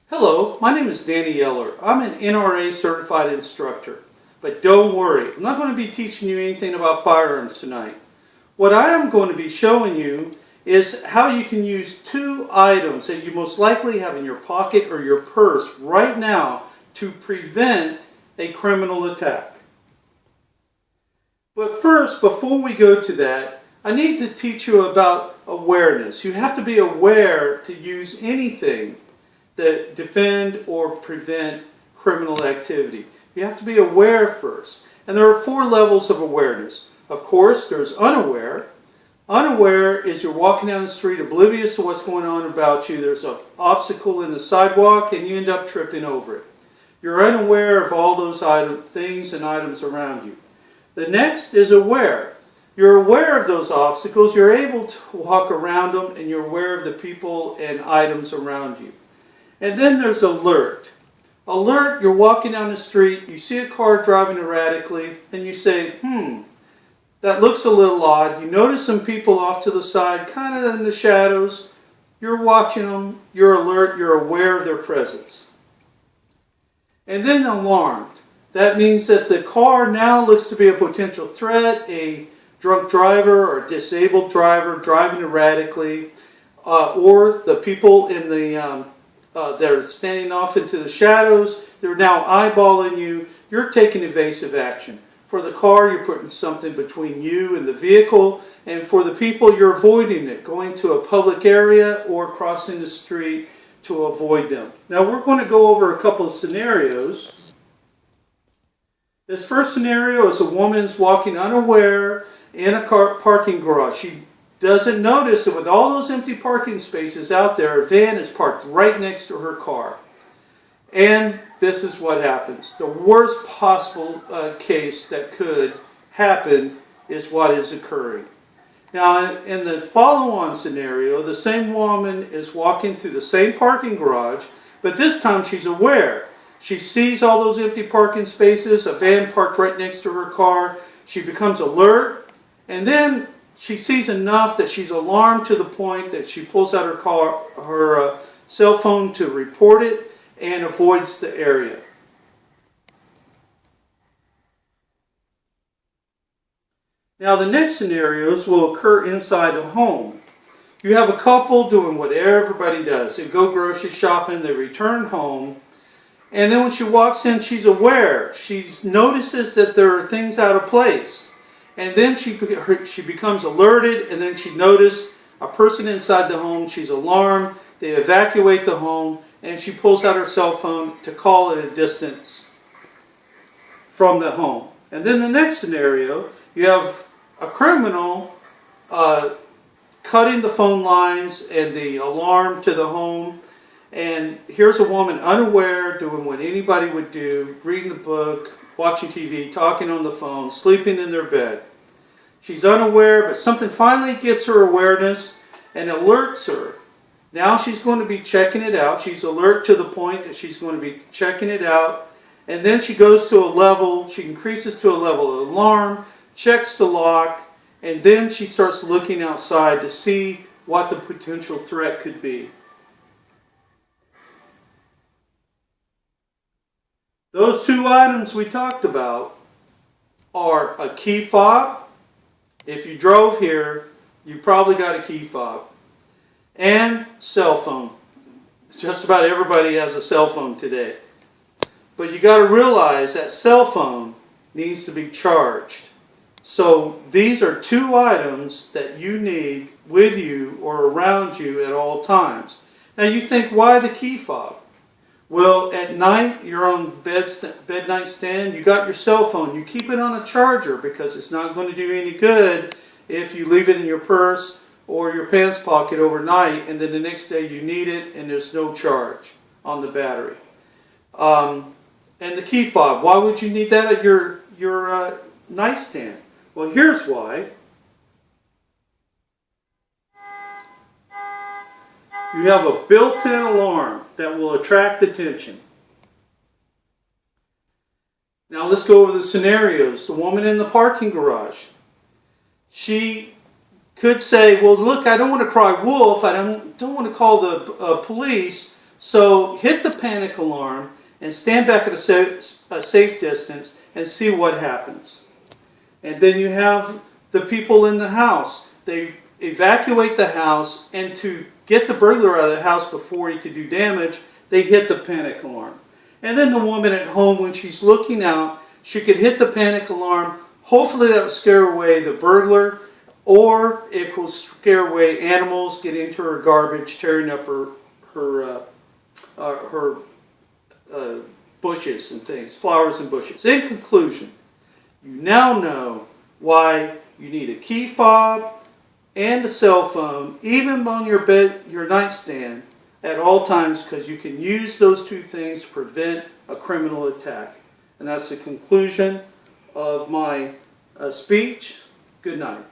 Hello, my name is Danny Eller. I'm an NRA certified instructor. But don't worry, I'm not going to be teaching you anything about firearms tonight. What I am going to be showing you is how you can use two items that you most likely have in your pocket or your purse right now to prevent a criminal attack. But first, before we go to that, I need to teach you about awareness. You have to be aware to use anything that defend or prevent criminal activity. You have to be aware first. And there are 4 levels of awareness. Of course, there's unaware. Unaware is you're walking down the street oblivious to what's going on about you. There's an obstacle in the sidewalk and you end up tripping over it. You're unaware of all those things and items around you. The next is aware. You're aware of those obstacles. You're able to walk around them and you're aware of the people and items around you. And then there's alert. Alert, you're walking down the street, you see a car driving erratically, and you say, that looks a little odd. You notice some people off to the side, kind of in the shadows. You're watching them, you're alert, you're aware of their presence. And then alarmed. That means that the car now looks to be a potential threat, a drunk driver or disabled driver driving erratically, or the people in the they're standing off into the shadows. They're now eyeballing you. You're taking evasive action. For the car, you're putting something between you and the vehicle. And for the people, you're avoiding it, going to a public area or crossing the street to avoid them. Now, we're going to go over a couple of scenarios. This first scenario is a woman's walking unaware in a parking garage. She doesn't notice that with all those empty parking spaces out there, a van is parked right next to her car. And this is what happens. The worst possible case that could happen is what is occurring. Now, in the follow-on scenario, the same woman is walking through the same parking garage, but this time she's aware. She sees all those empty parking spaces, a van parked right next to her car. She becomes alert, and then she sees enough that she's alarmed to the point that she pulls out her cell phone to report it and avoids the area. Now the next scenarios will occur inside the home. You have a couple doing what everybody does. They go grocery shopping, they return home, and then when she walks in, she's aware. She notices that there are things out of place. And then she becomes alerted, and then she notices a person inside the home. She's alarmed. They evacuate the home, and she pulls out her cell phone to call at a distance from the home. And then the next scenario, you have a criminal cutting the phone lines and the alarm to the home. And here's a woman unaware, doing what anybody would do, reading a book, watching TV, talking on the phone, sleeping in their bed. She's unaware, but something finally gets her awareness and alerts her. Now she's going to be checking it out. She's alert to the point that she's going to be checking it out. And then she goes to a level, she increases to a level of alarm, checks the lock, and then she starts looking outside to see what the potential threat could be. Those 2 items we talked about are a key fob. If you drove here, you probably got a key fob. And cell phone. Just about everybody has a cell phone today. But you got to realize that cell phone needs to be charged. So these are 2 items that you need with you or around you at all times. Now you think, why the key fob? Well, at night, you're on bed nightstand, you got your cell phone. You keep it on a charger because it's not going to do any good if you leave it in your purse or your pants pocket overnight, and then the next day you need it and there's no charge on the battery. And the key fob, why would you need that at your nightstand? Well, here's why. You have a built-in alarm that will attract attention. Now let's go over the scenarios. The woman in the parking garage. She could say, well, look, I don't want to cry wolf. I don't want to call the police, So hit the panic alarm and stand back at a safe distance and see what happens. And then you have the people in the house. They evacuate the house, and to get the burglar out of the house before he could do damage, they hit the panic alarm. And then the woman at home, when she's looking out, she could hit the panic alarm. Hopefully that will scare away the burglar, or it will scare away animals getting into her garbage, tearing up her bushes and things, flowers and bushes. In conclusion, you now know why you need a key fob and a cell phone, even on your bed, your nightstand, at all times, because you can use those two things to prevent a criminal attack. And that's the conclusion of my speech. Good night.